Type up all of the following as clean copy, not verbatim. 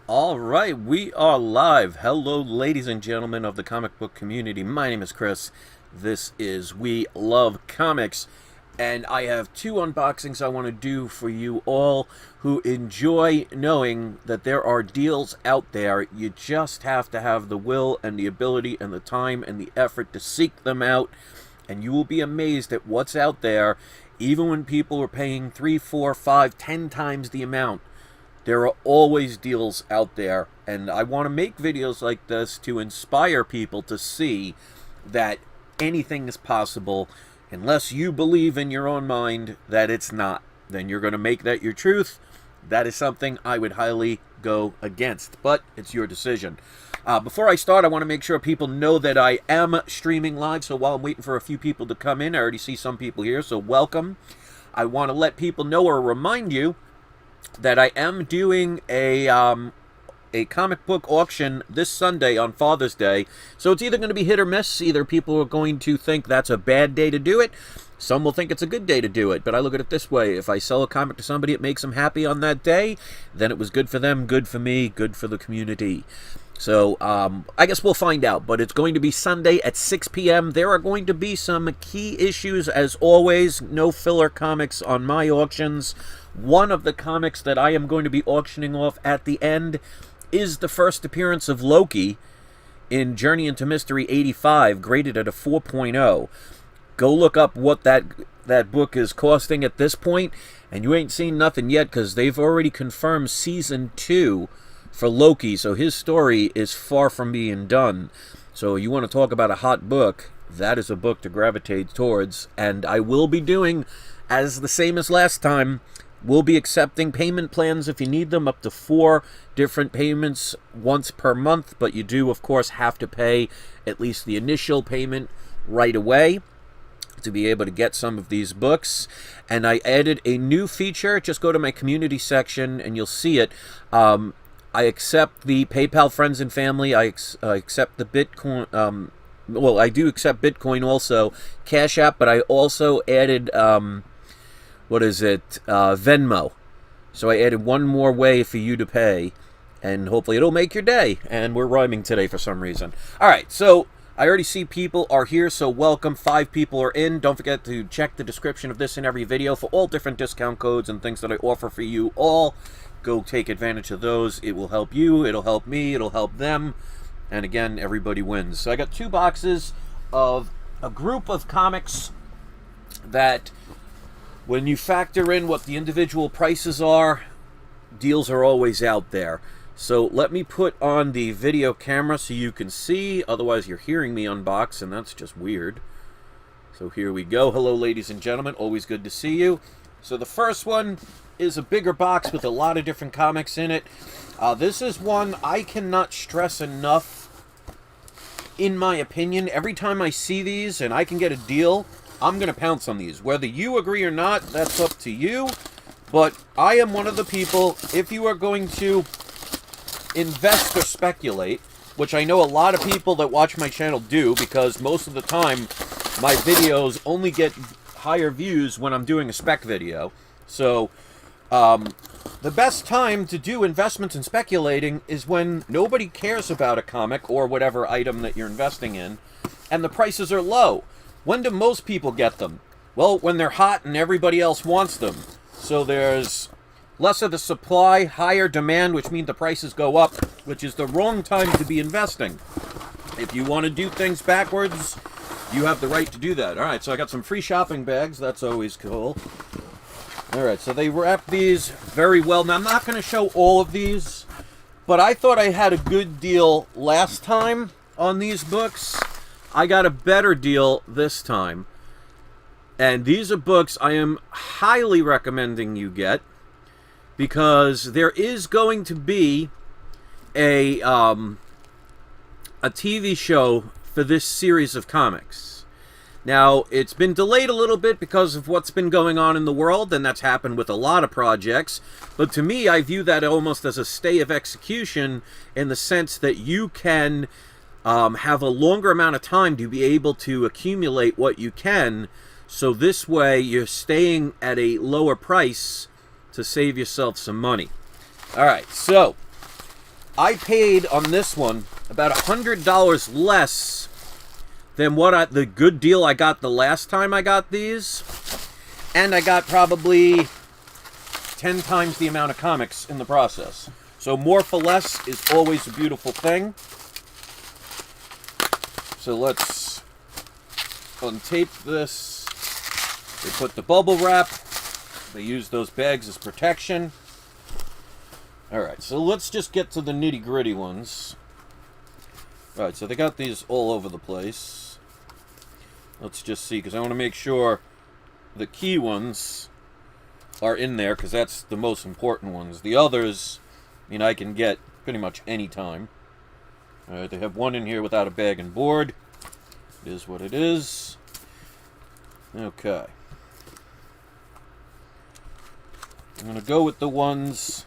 All right, we are live. Hello, ladies and gentlemen of the comic book community. My name is Chris. This is We Love Comics. And I have two unboxings I want to do for you all who enjoy knowing that there are deals out there. You just have to have the will and the ability and the time and the effort to seek them out. And you will be amazed at what's out there, even when people are paying 3, 4, 5, 10 times the amount. There are always deals out there, and I want to make videos like this to inspire people to see that anything is possible. Unless you believe in your own mind that it's not, then you're going to make that your truth. That is something I would highly go against, but it's your decision. Before I start, I want to make sure people know that I am streaming live, so while I'm waiting for a few people to come in, I already see some people here, so welcome. I want to let people know or remind you that I am doing a comic book auction this Sunday on Father's Day. So it's either going to be hit or miss. Either people are going to think that's a bad day to do it. Some will think it's a good day to do it. But I look at it this way. If I sell a comic to somebody, it makes them happy on that day, then it was good for them, good for me, good for the community. So I guess we'll find out, but it's going to be Sunday at 6 p.m. There are going to be some key issues, as always. No filler comics on my auctions. One of the comics that I am going to be auctioning off at the end is the first appearance of Loki in Journey into Mystery 85, graded at a 4.0. Go look up what that book is costing at this point, and you ain't seen nothing yet because they've already confirmed Season 2 for Loki, so his story is far from being done. So you want to talk about a hot book, that is a book to gravitate towards. And I will be doing, as the same as last time, we'll be accepting payment plans if you need them, up to 4 different payments once per month, but you do, of course, have to pay at least the initial payment right away to be able to get some of these books. And I added a new feature. Just go to my community section and you'll see it. I accept the PayPal friends and family. I accept the Bitcoin. Well, I do accept Bitcoin also. Cash App, but I also added, Venmo. So I added one more way for you to pay, and hopefully it'll make your day. And we're rhyming today for some reason. All right, so I already see people are here, so welcome. 5 people are in. Don't forget to check the description of this and every video for all different discount codes and things that I offer for you all. Go take advantage of those. It will help you, it'll help me, it'll help them, and again, everybody wins. So I got 2 boxes of a group of comics that, when you factor in what the individual prices are, deals are always out there. So let me put on the video camera so you can see, otherwise you're hearing me unbox, and that's just weird. So here we go. Hello, ladies and gentlemen, always good to see you. So the first one is a bigger box with a lot of different comics in it. This is one I cannot stress enough, in my opinion. Every time I see these and I can get a deal, I'm going to pounce on these. Whether you agree or not, that's up to you. But I am one of the people, if you are going to invest or speculate, which I know a lot of people that watch my channel do, because most of the time my videos only get higher views when I'm doing a spec video. So the best time to do investments and speculating is when nobody cares about a comic or whatever item that you're investing in, and the prices are low. When do most people get them? Well, when they're hot and everybody else wants them. So there's less of the supply, higher demand, which means the prices go up, which is the wrong time to be investing. If you want to do things backwards, you have the right to do that. All right, so I got some free shopping bags. That's always cool. All right, so they wrap these very well. Now, I'm not going to show all of these, but I thought I had a good deal last time on these books. I got a better deal this time. And these are books I am highly recommending you get, because there is going to be a TV show for this series of comics. Now, it's been delayed a little bit because of what's been going on in the world, and that's happened with a lot of projects. But to me, I view that almost as a stay of execution, in the sense that you can have a longer amount of time to be able to accumulate what you can. So this way, you're staying at a lower price to save yourself some money. All right, so I paid on this one about $100 less than what the good deal I got the last time I got these. And I got probably 10 times the amount of comics in the process. So more for less is always a beautiful thing. So let's untape this. They put the bubble wrap. They use those bags as protection. Alright, so let's just get to the nitty-gritty ones. Alright, so they got these all over the place. Let's just see, because I want to make sure the key ones are in there, because that's the most important ones. The others, I mean, I can get pretty much any time. Alright, they have one in here without a bag and board. It is what it is. Okay. I'm going to go with the ones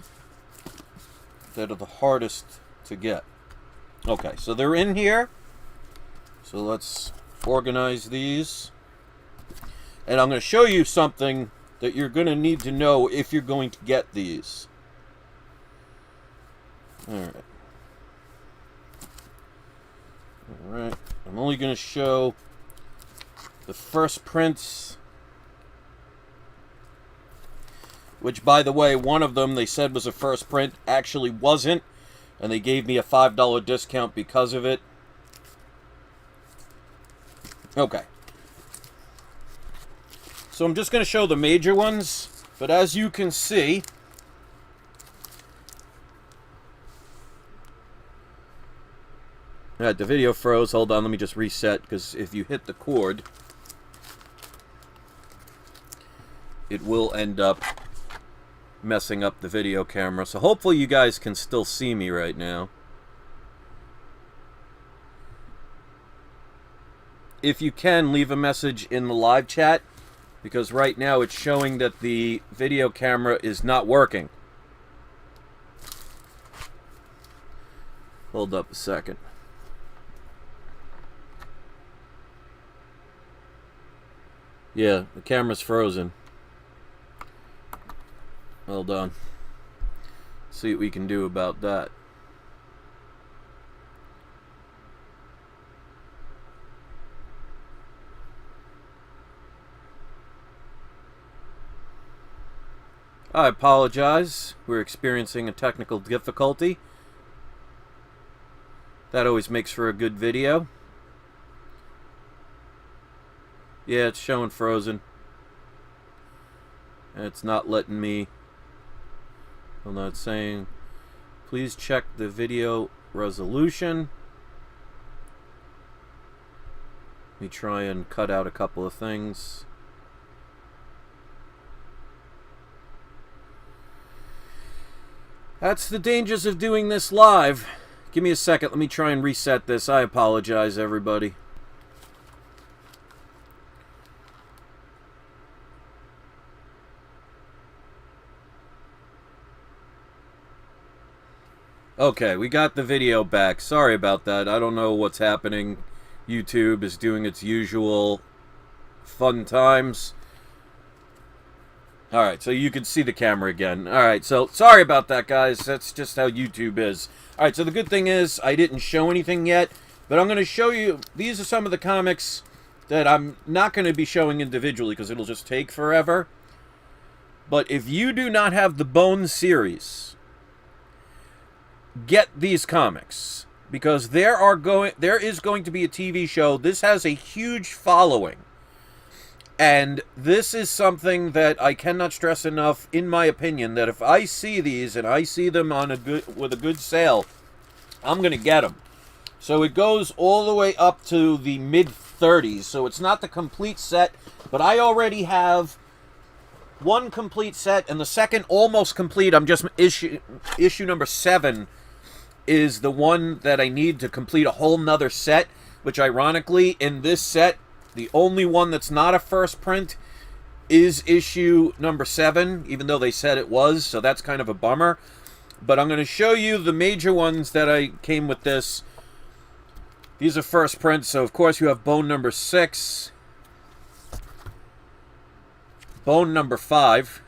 that are the hardest to get. Okay, so they're in here. So let's organize these. And I'm going to show you something that you're going to need to know if you're going to get these. Alright. Alright. I'm only going to show the first prints. Which, by the way, one of them they said was a first print, actually wasn't. And they gave me a $5 discount because of it. Okay. So I'm just going to show the major ones. But as you can see, alright, the video froze. Hold on, let me just reset, because if you hit the cord, it will end up messing up the video camera. So hopefully you guys can still see me right now. If you can, leave a message in the live chat, because right now it's showing that the video camera is not working. Hold up a second. Yeah, the camera's frozen. Hold on. See what we can do about that. I apologize. We're experiencing a technical difficulty. That always makes for a good video. Yeah, it's showing frozen. And it's not letting me... Hold on, it's saying, please check the video resolution. Let me try and cut out a couple of things. That's the dangers of doing this live. Give me a second, let me try and reset this. I apologize, everybody. Okay, we got the video back. Sorry about that. I don't know what's happening. YouTube is doing its usual fun times. Alright, so you can see the camera again. Alright, so sorry about that, guys. That's just how YouTube is. Alright, so the good thing is I didn't show anything yet, but I'm going to show you. These are some of the comics that I'm not going to be showing individually because it'll just take forever. But if you do not have the Bone series, get these comics, because there is going to be a TV show. This has a huge following, and this is something that I cannot stress enough, in my opinion, that if I see these and I see them on with a good sale, I'm gonna get them. So it goes all the way up to the mid-30s, so it's not the complete set, but I already have one complete set, and the second almost complete. I'm just issue number 7 is the one that I need to complete a whole nother set, which ironically, in this set, the only one that's not a first print is issue number 7, even though they said it was, so that's kind of a bummer. But I'm going to show you the major ones that I came with this. These are first prints, so of course you have Bone number 6, Bone number 5.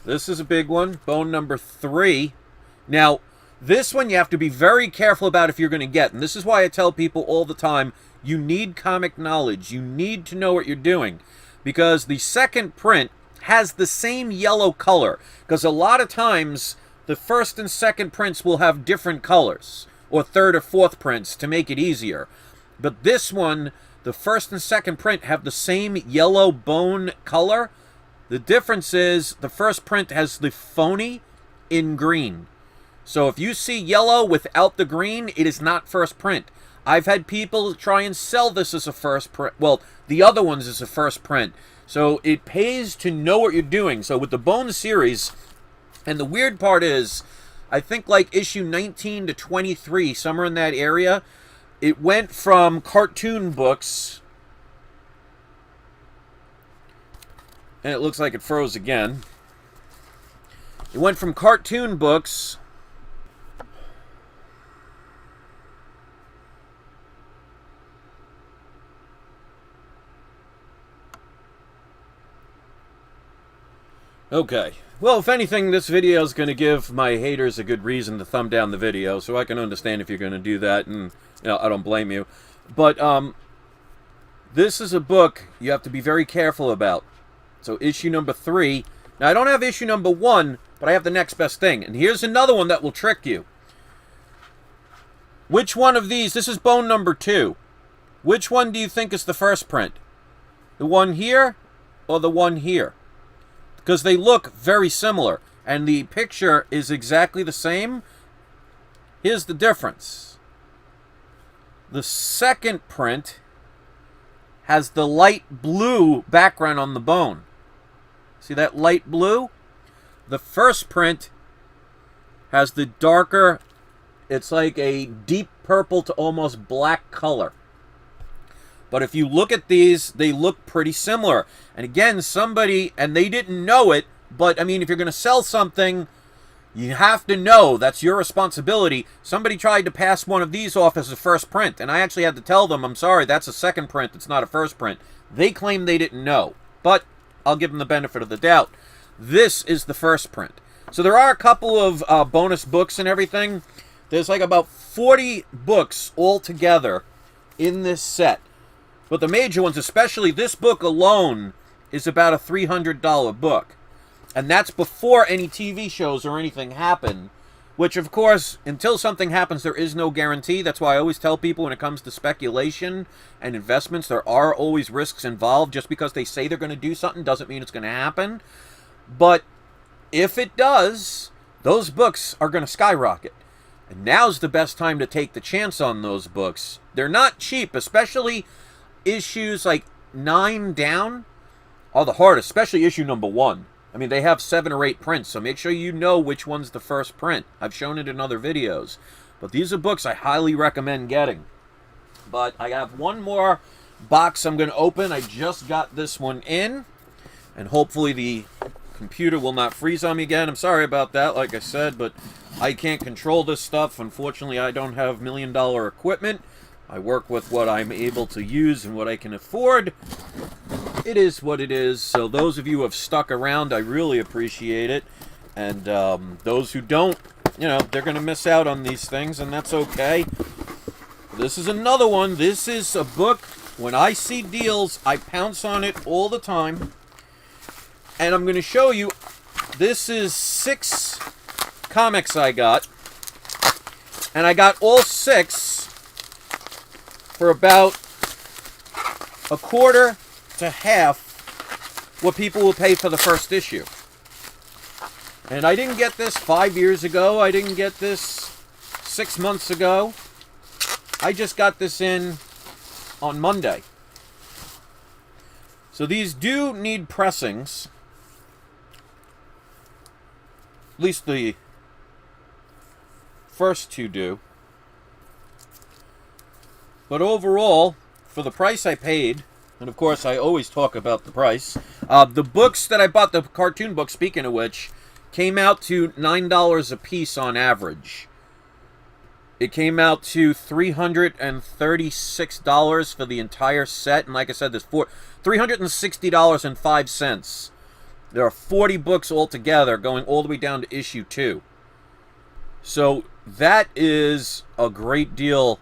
This is a big one, Bone number 3. Now, this one you have to be very careful about if you're going to get. And this is why I tell people all the time, you need comic knowledge. You need to know what you're doing. Because the second print has the same yellow color. Because a lot of times, the first and second prints will have different colors. Or third or fourth prints to make it easier. But this one, the first and second print have the same yellow bone color. The difference is the first print has the phony in green. So if you see yellow without the green, it is not first print. I've had people try and sell this as a first print. Well, the other ones is a first print. So it pays to know what you're doing. So with the Bone series, and the weird part is, I think like issue 19 to 23, somewhere in that area, it went from cartoon books, and it looks like it froze again. It went from cartoon books okay. Well, if anything, this video is going to give my haters a good reason to thumb down the video, so I can understand if you're going to do that, and I don't blame you. But this is a book you have to be very careful about. So issue number 3. Now, I don't have issue number 1, but I have the next best thing. And here's another one that will trick you. Which one of these? This is Bone number 2. Which one do you think is the first print? The one here or the one here? Because they look very similar, and the picture is exactly the same. Here's the difference. The second print has the light blue background on the bone. See that light blue? The first print has the darker, it's like a deep purple to almost black color. But if you look at these, they look pretty similar. And again, somebody, and they didn't know it, but I mean, if you're going to sell something, you have to know. That's your responsibility. Somebody tried to pass one of these off as a first print, and I actually had to tell them, I'm sorry, that's a second print, it's not a first print. They claim they didn't know, but I'll give them the benefit of the doubt. This is the first print. So there are a couple of bonus books and everything. There's like about 40 books altogether in this set. But the major ones, especially this book alone, is about a $300 book. And that's before any TV shows or anything happen. Which, of course, until something happens, there is no guarantee. That's why I always tell people when it comes to speculation and investments, there are always risks involved. Just because they say they're going to do something doesn't mean it's going to happen. But if it does, those books are going to skyrocket. And now's the best time to take the chance on those books. They're not cheap, especially issues like 9 down are the hardest, especially issue number 1. I mean, they have 7 or 8 prints, so make sure you know which one's the first print. I've shown it in other videos. But these are books I highly recommend getting. But I have one more box I'm going to open. I just got this one in, and hopefully the computer will not freeze on me again. I'm sorry about that, like I said, but I can't control this stuff. Unfortunately, I don't have million-dollar equipment. I work with what I'm able to use and what I can afford. It is what it is. So those of you who have stuck around, I really appreciate it. And those who don't, you know, they're going to miss out on these things, and that's okay. This is another one. This is a book, when I see deals, I pounce on it all the time. And I'm going to show you, this is 6 comics I got. And I got all 6 for about a quarter to half what people will pay for the first issue. And I didn't get this 5 years ago. I didn't get this 6 months ago. I just got this in on Monday. So these do need pressings. At least the first 2 do. But overall, for the price I paid, and of course I always talk about the price, the books that I bought, the cartoon books, speaking of which, came out to $9 a piece on average. It came out to $336 for the entire set, and like I said, there's $360.05. There are 40 books altogether, going all the way down to issue 2. So that is a great deal,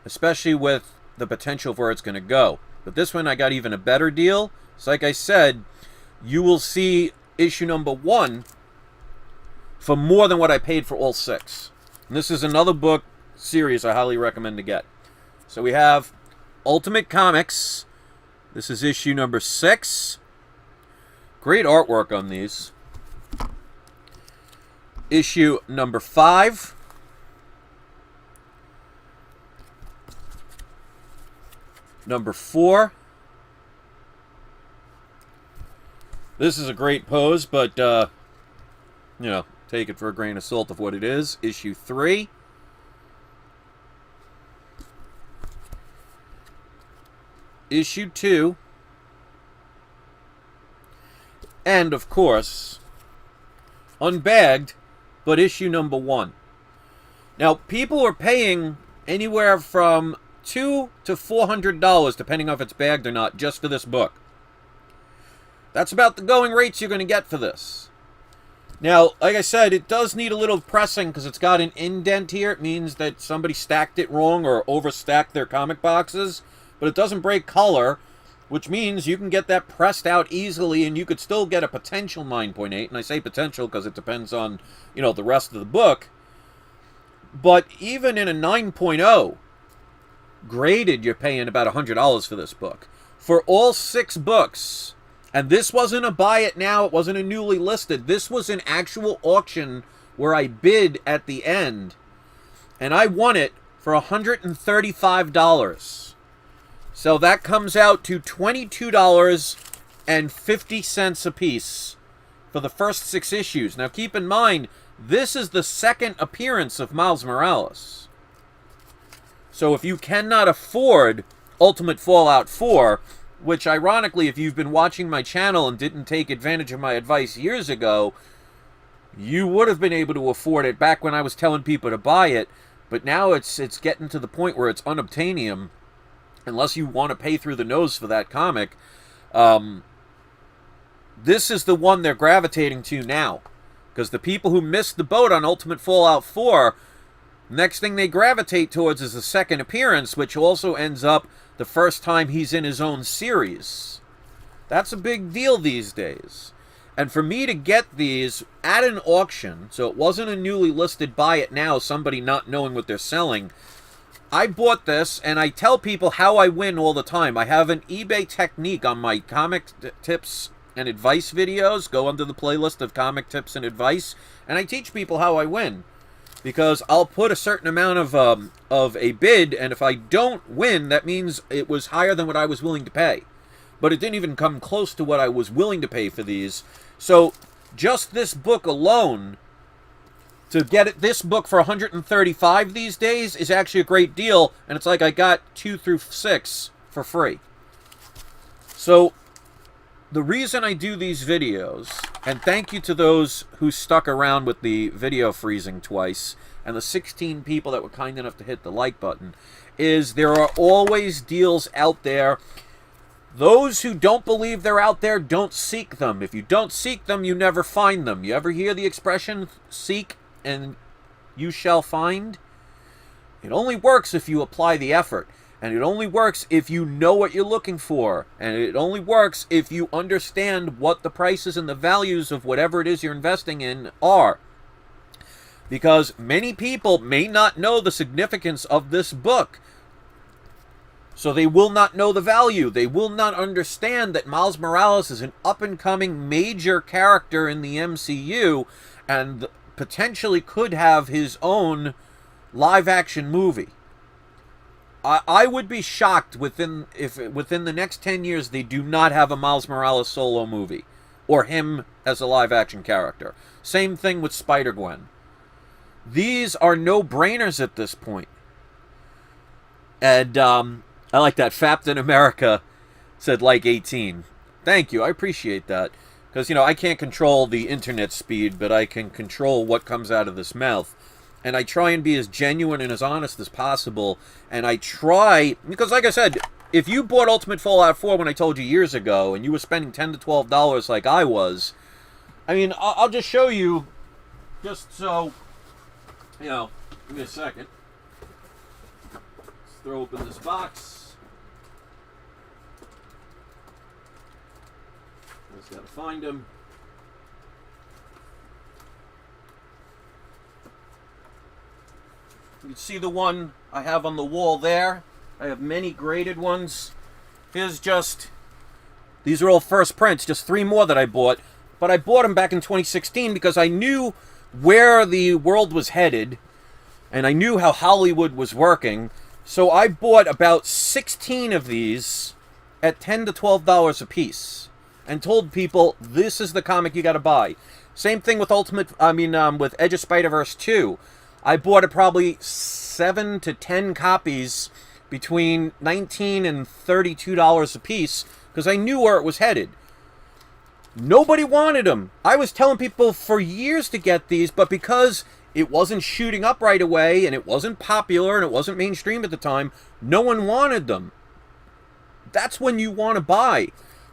especially with the potential of where it's going to go. But this one I got even a better deal. So like I said, you will see issue number 1 for more than what I paid for all 6. And this is another book series I highly recommend to get. So we have Ultimate Comics. This is issue number 6. Great artwork on these. Issue number 5. Number 4. This is a great pose, but, take it for a grain of salt of what it is. Issue 3. Issue 2. And, of course, unbagged, but issue number 1. Now, people are paying anywhere from $200 to $400, depending on if it's bagged or not, just for this book. That's about the going rates you're going to get for this. Now, like I said, it does need a little pressing because it's got an indent here. It means that somebody stacked it wrong or overstacked their comic boxes. But it doesn't break color, which means you can get that pressed out easily and you could still get a potential 9.8. And I say potential because it depends on, the rest of the book. But even in a 9.0, graded, you're paying about $100 for this book. For all 6 books, and this wasn't a buy it now, it wasn't a newly listed, this was an actual auction where I bid at the end, and I won it for $135. So that comes out to $22.50 a piece for the first 6 issues. Now keep in mind, this is the second appearance of Miles Morales. So if you cannot afford Ultimate Fallout 4, which ironically, if you've been watching my channel and didn't take advantage of my advice years ago, you would have been able to afford it back when I was telling people to buy it. But now it's getting to the point where it's unobtainium, unless you want to pay through the nose for that comic. This is the one they're gravitating to now. Because the people who missed the boat on Ultimate Fallout 4, next thing they gravitate towards is the second appearance, which also ends up the first time he's in his own series. That's a big deal these days. And for me to get these at an auction, so it wasn't a newly listed buy it now, somebody not knowing what they're selling, I bought this, and I tell people how I win all the time. I have an eBay technique on my comic tips and advice videos. Go under the playlist of comic tips and advice, and I teach people how I win. Because I'll put a certain amount of a bid, and if I don't win, that means it was higher than what I was willing to pay. But it didn't even come close to what I was willing to pay for these. So just this book alone, to get this book for $135 these days is actually a great deal, and it's like I got 2 through 6 for free. So the reason I do these videos, and thank you to those who stuck around with the video freezing twice, and the 16 people that were kind enough to hit the like button, is there are always deals out there. Those who don't believe they're out there don't seek them. If you don't seek them, you never find them. You ever hear the expression, seek and you shall find? It only works if you apply the effort. And it only works if you know what you're looking for. And it only works if you understand what the prices and the values of whatever it is you're investing in are. Because many people may not know the significance of this book. So they will not know the value. They will not understand that Miles Morales is an up-and-coming major character in the MCU and potentially could have his own live-action movie. I would be shocked if within the next 10 years they do not have a Miles Morales solo movie or him as a live-action character. Same thing with Spider-Gwen. These are no-brainers at this point. And I like that. Fapton America said like 18. Thank you. I appreciate that. Because, I can't control the internet speed, but I can control what comes out of this mouth. And I try and be as genuine and as honest as possible. And I try, because like I said, if you bought Ultimate Fallout 4 when I told you years ago, and you were spending $10 to $12 like I was, I mean, I'll just show you, just so, You know, give me a second. Let's throw open this box. Just gotta find them. You can see the one I have on the wall there. I have many graded ones. Here's just, these are all first prints, just 3 more that I bought. But I bought them back in 2016 because I knew where the world was headed. And I knew how Hollywood was working. So I bought about 16 of these at $10 to $12 a piece. And told people, this is the comic you gotta buy. Same thing with with Edge of Spider-Verse 2. I bought probably 7 to 10 copies between $19 and $32 a piece because I knew where it was headed. Nobody wanted them. I was telling people for years to get these, but because it wasn't shooting up right away and it wasn't popular and it wasn't mainstream at the time, no one wanted them. That's when you want to buy.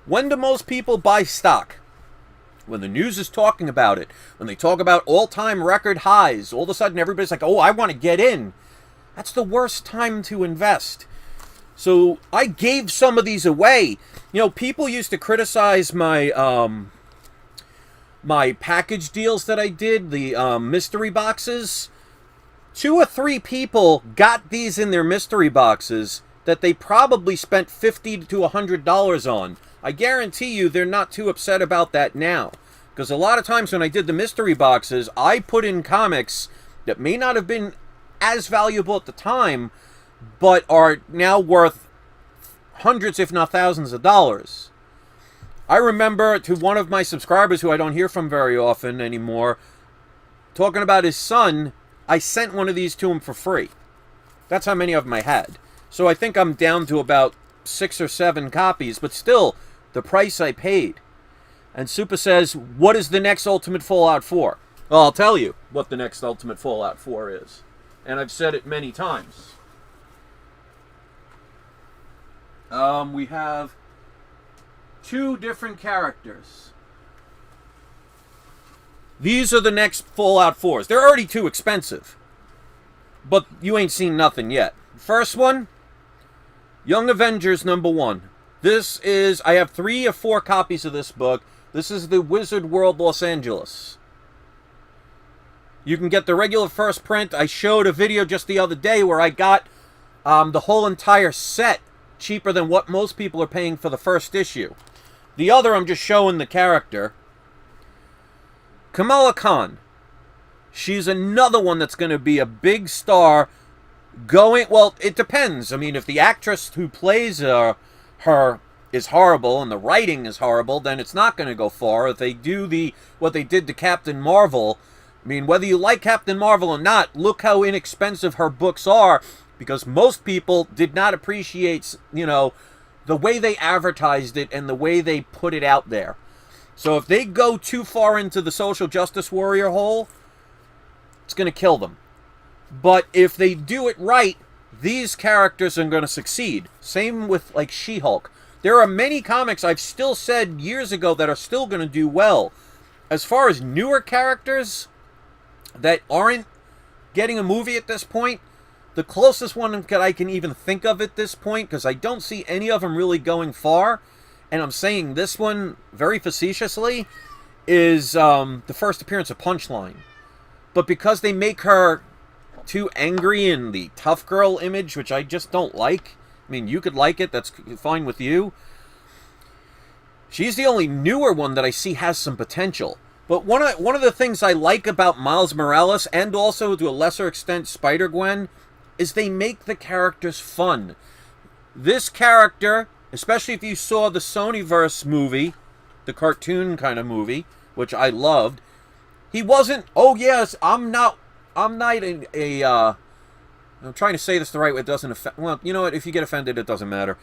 When do most people buy stock? When the news is talking about it. When they talk about all-time record highs, all of a sudden everybody's like, oh, I want to get in. That's the worst time to invest. So I gave some of these away. You know, people used to criticize my my package deals that I did, the mystery boxes. 2 or 3 people got these in their mystery boxes that they probably spent $50 to $100 on. I guarantee you they're not too upset about that now. Because a lot of times when I did the mystery boxes, I put in comics that may not have been as valuable at the time, but are now worth hundreds, if not thousands of dollars. I remember to one of my subscribers who I don't hear from very often anymore, talking about his son, I sent one of these to him for free. That's how many of them I had. So I think I'm down to about 6 or 7 copies, but still, the price I paid. And Super says, what is the next Ultimate Fallout 4? Well, I'll tell you what the next Ultimate Fallout 4 is. And I've said it many times. We have 2 different characters. These are the next Fallout 4s. They're already too expensive. But you ain't seen nothing yet. First one, Young Avengers #1. This is, I have 3 or 4 copies of this book. This is the Wizard World Los Angeles. You can get the regular first print. I showed a video just the other day where I got the whole entire set cheaper than what most people are paying for the first issue. The other, I'm just showing the character. Kamala Khan. She's another one that's going to be a big star going... Well, it depends. I mean, if the actress who plays her is horrible and the writing is horrible, then it's not going to go far. If they do what they did to Captain Marvel... I mean, whether you like Captain Marvel or not, look how inexpensive her books are, because most people did not appreciate, you know, the way they advertised it and the way they put it out there. So if they go too far into the social justice warrior hole, it's going to kill them. But if they do it right, these characters are going to succeed. Same with, like, She-Hulk. There are many comics I've still said years ago that are still going to do well. As far as newer characters that aren't getting a movie at this point, the closest one that I can even think of at this point, because I don't see any of them really going far, and I'm saying this one very facetiously, is the first appearance of Punchline. But because they make her too angry in the tough girl image, which I just don't like, I mean, you could like it, that's fine with you. She's the only newer one that I see has some potential. But one of the things I like about Miles Morales, and also to a lesser extent Spider-Gwen, is they make the characters fun. This character, especially if you saw the Sonyverse movie, the cartoon kind of movie, which I loved, he wasn't, oh yes, I'm not I'm trying to say this the right way, it doesn't offend, well, you know what, if you get offended, it doesn't matter.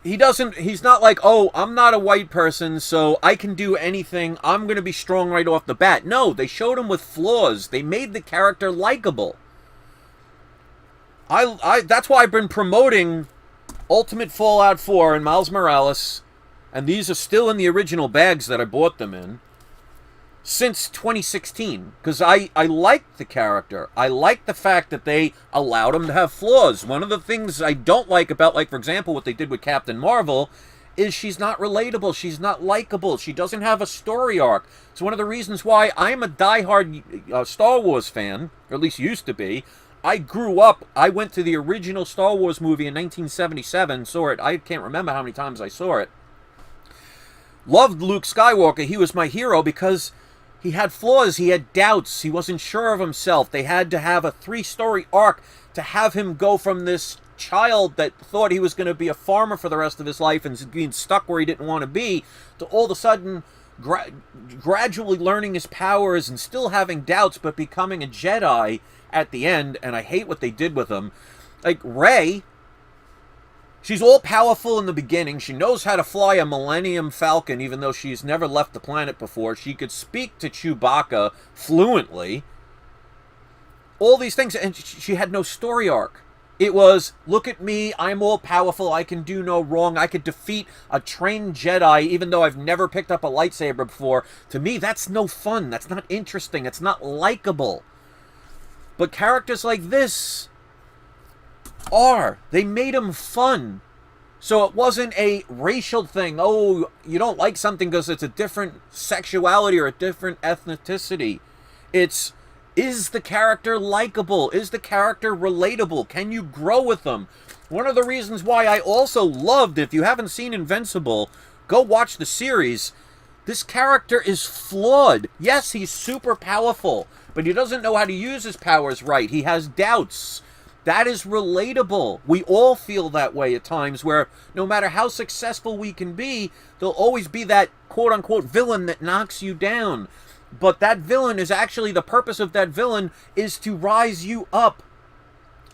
He's not like, oh, I'm not a white person, so I can do anything, I'm going to be strong right off the bat. No, they showed him with flaws. They made the character likable. That's why I've been promoting Ultimate Fallout 4 and Miles Morales, and these are still in the original bags that I bought them in. since 2016, because I liked the character. I liked the fact that they allowed him to have flaws. One of the things I don't like about, like, for example, what they did with Captain Marvel is she's not relatable. She's not likable. She doesn't have a story arc. It's one of the reasons why I'm a diehard Star Wars fan, or at least used to be. I grew up, I went to the original Star Wars movie in 1977, saw it, I can't remember how many times I saw it. Loved Luke Skywalker. He was my hero because he had flaws, he had doubts, he wasn't sure of himself. They had to have a 3-story arc to have him go from this child that thought he was going to be a farmer for the rest of his life and being stuck where he didn't want to be, to all of a sudden gradually learning his powers and still having doubts, but becoming a Jedi at the end. And I hate what they did with him. Like, Rey, she's all powerful in the beginning. She knows how to fly a Millennium Falcon, even though she's never left the planet before. She could speak to Chewbacca fluently. All these things, and she had no story arc. It was, look at me, I'm all powerful, I can do no wrong, I could defeat a trained Jedi, even though I've never picked up a lightsaber before. To me, that's no fun, that's not interesting, it's not likable. But characters like this they made them fun. So it wasn't a racial thing. Oh, you don't like something because it's a different sexuality or a different ethnicity. It's, is the character likable? Is the character relatable? Can you grow with them? One of the reasons why I also loved, if you haven't seen Invincible, go watch the series. This character is flawed. Yes, he's super powerful, but he doesn't know how to use his powers right. He has doubts. That is relatable. We all feel that way at times, where no matter how successful we can be, there'll always be that quote-unquote villain that knocks you down. But that villain is actually, the purpose of that villain is to rise you up.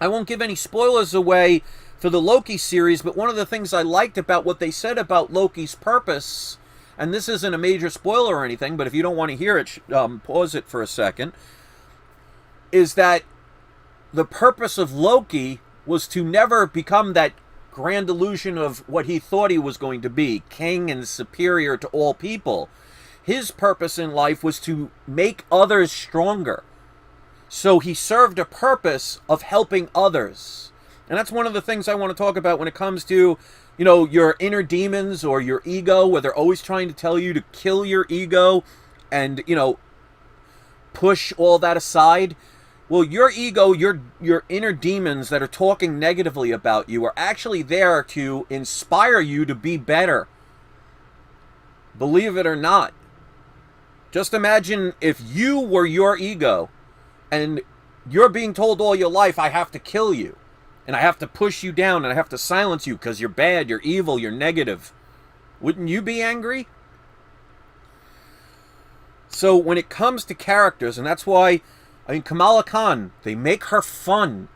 I won't give any spoilers away for the Loki series, but one of the things I liked about what they said about Loki's purpose, and this isn't a major spoiler or anything, but if you don't want to hear it, pause it for a second, is that the purpose of Loki was to never become that grand illusion of what he thought he was going to be, king and superior to all people. His purpose in life was to make others stronger. So he served a purpose of helping others. And that's one of the things I want to talk about when it comes to, you know, your inner demons or your ego, where they're always trying to tell you to kill your ego and, you know, push all that aside. Well, your ego, your inner demons that are talking negatively about you are actually there to inspire you to be better. Believe it or not. Just imagine if you were your ego and you're being told all your life, I have to kill you and I have to push you down and I have to silence you because you're bad, you're evil, you're negative. Wouldn't you be angry? So when it comes to characters, and that's why, I mean, Kamala Khan, they make her fun.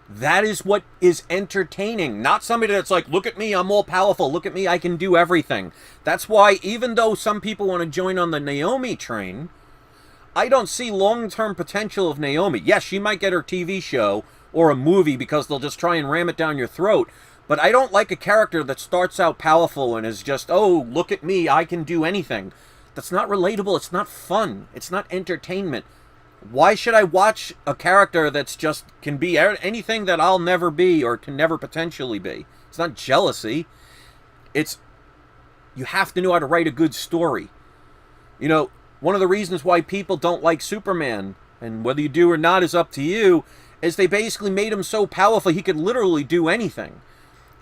That is what is entertaining. Not somebody that's like, look at me, I'm all powerful. Look at me, I can do everything. That's why, even though some people want to join on the Naomi train, I don't see long-term potential of Naomi. Yes, she might get her TV show or a movie because they'll just try and ram it down your throat. But I don't like a character that starts out powerful and is just, oh, look at me, I can do anything. That's not relatable. It's not fun. It's not entertainment. Why should I watch a character that's just can be anything that I'll never be or can never potentially be? It's not jealousy. It's, you have to know how to write a good story. You know, one of the reasons why people don't like Superman, and whether you do or not is up to you, is they basically made him so powerful he could literally do anything.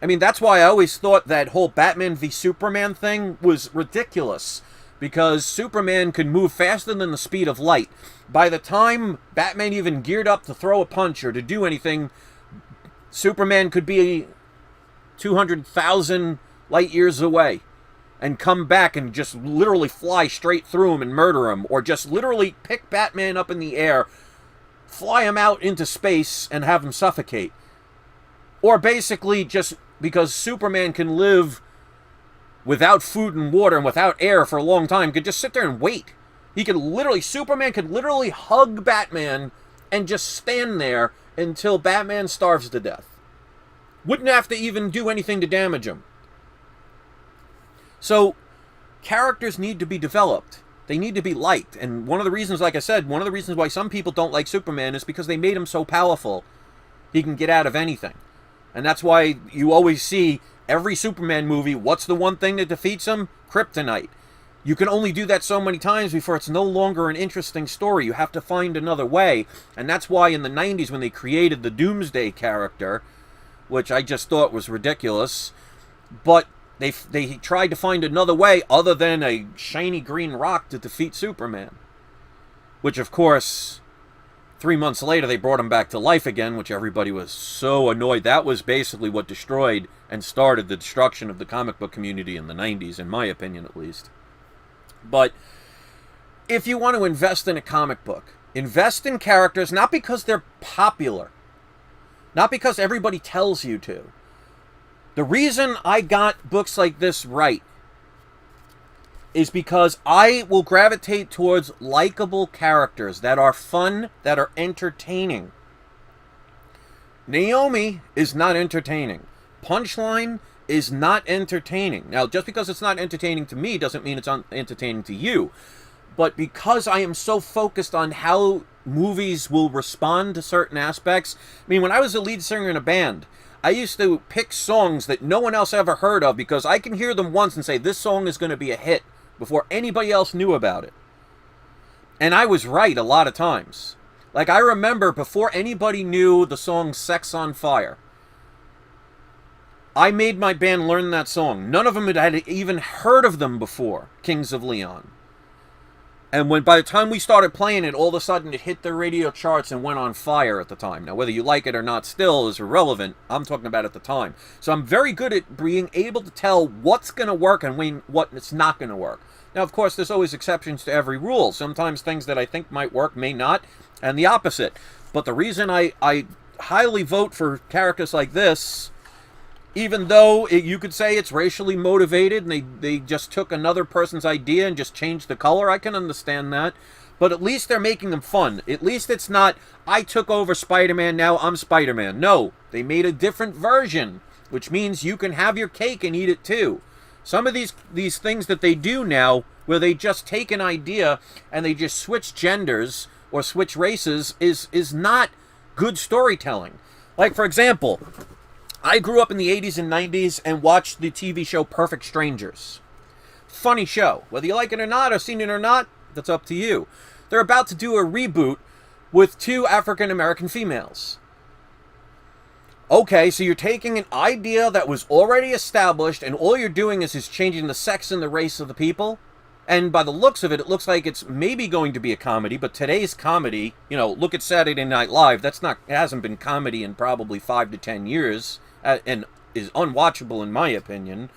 I mean, that's why I always thought that whole Batman v Superman thing was ridiculous. Because Superman could move faster than the speed of light. By the time Batman even geared up to throw a punch or to do anything, Superman could be 200,000 light years away and come back and just literally fly straight through him and murder him. Or just literally pick Batman up in the air, fly him out into space, and have him suffocate. Or basically just because Superman can live without food and water and without air for a long time, could just sit there and wait. He could literally, Superman could literally hug Batman and just stand there until Batman starves to death. Wouldn't have to even do anything to damage him. So, characters need to be developed. They need to be liked. And one of the reasons, like I said, one of the reasons why some people don't like Superman is because they made him so powerful. He can get out of anything. And that's why you always see every Superman movie, what's the one thing that defeats him? Kryptonite. You can only do that so many times before it's no longer an interesting story. You have to find another way. And that's why in the 90s when they created the Doomsday character, which I just thought was ridiculous, but they tried to find another way other than a shiny green rock to defeat Superman. Which, of course, 3 months later they brought him back to life again, which everybody was so annoyed. That was basically what destroyed and started the destruction of the comic book community in the 90s, in my opinion at least. But if you want to invest in a comic book, invest in characters not because they're popular, not because everybody tells you to. The reason I got books like this right is because I will gravitate towards likable characters that are fun, that are entertaining. Naomi is not entertaining. Punchline is not entertaining. Now, just because it's not entertaining to me doesn't mean it's entertaining to you. But because I am so focused on how movies will respond to certain aspects, I mean, when I was a lead singer in a band, I used to pick songs that no one else ever heard of because I can hear them once and say, this song is going to be a hit before anybody else knew about it. And I was right a lot of times. Like, I remember before anybody knew the song Sex on Fire, I made my band learn that song. None of them had even heard of them before, Kings of Leon. And by the time we started playing it, all of a sudden it hit the radio charts and went on fire at the time. Now, whether you like it or not still is irrelevant. I'm talking about at the time. So I'm very good at being able to tell what's going to work and what it's not going to work. Now, of course, there's always exceptions to every rule. Sometimes things that I think might work may not, and the opposite. But the reason I highly vote for characters like this, even though you could say it's racially motivated and they just took another person's idea and just changed the color, I can understand that. But at least they're making them fun. At least it's not, I took over Spider-Man, now I'm Spider-Man. No, they made a different version, which means you can have your cake and eat it too. Some of these things that they do now, where they just take an idea and they just switch genders or switch races, is not good storytelling. Like, for example, I grew up in the 80s and 90s and watched the TV show Perfect Strangers. Funny show. Whether you like it or not, or seen it or not, that's up to you. They're about to do a reboot with 2 African-American females. Okay, so you're taking an idea that was already established and all you're doing is changing the sex and the race of the people. And by the looks of it, it looks like it's maybe going to be a comedy, but today's comedy, you know, look at Saturday Night Live, it hasn't been comedy in probably 5 to 10 years, and is unwatchable in my opinion,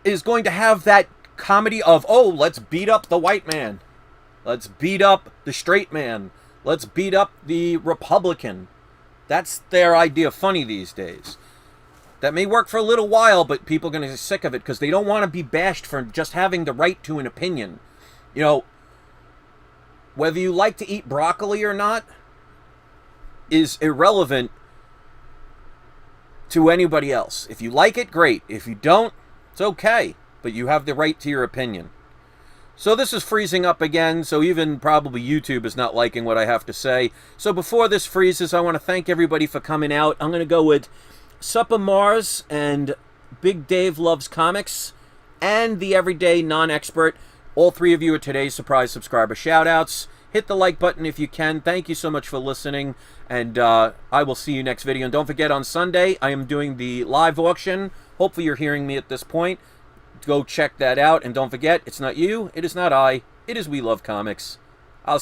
is going to have that comedy of, oh, let's beat up the white man, let's beat up the straight man, let's beat up the Republican. That's their idea of funny these days. That may work for a little while, but people are going to get sick of it because they don't want to be bashed for just having the right to an opinion. You know, whether you like to eat broccoli or not is irrelevant to anybody else. If you like it, great. If you don't, it's okay. But you have the right to your opinion. So this is freezing up again, so even probably YouTube is not liking what I have to say. So before this freezes, I want to thank everybody for coming out. I'm going to go with Supper Mars and Big Dave Loves Comics and the Everyday Non-Expert. All 3 of you are today's surprise subscriber shout-outs. Hit the like button if you can. Thank you so much for listening, and I will see you next video. And don't forget, on Sunday, I am doing the live auction. Hopefully you're hearing me at this point. Go check that out, and don't forget, it's not you, it is not I, it is We Love Comics.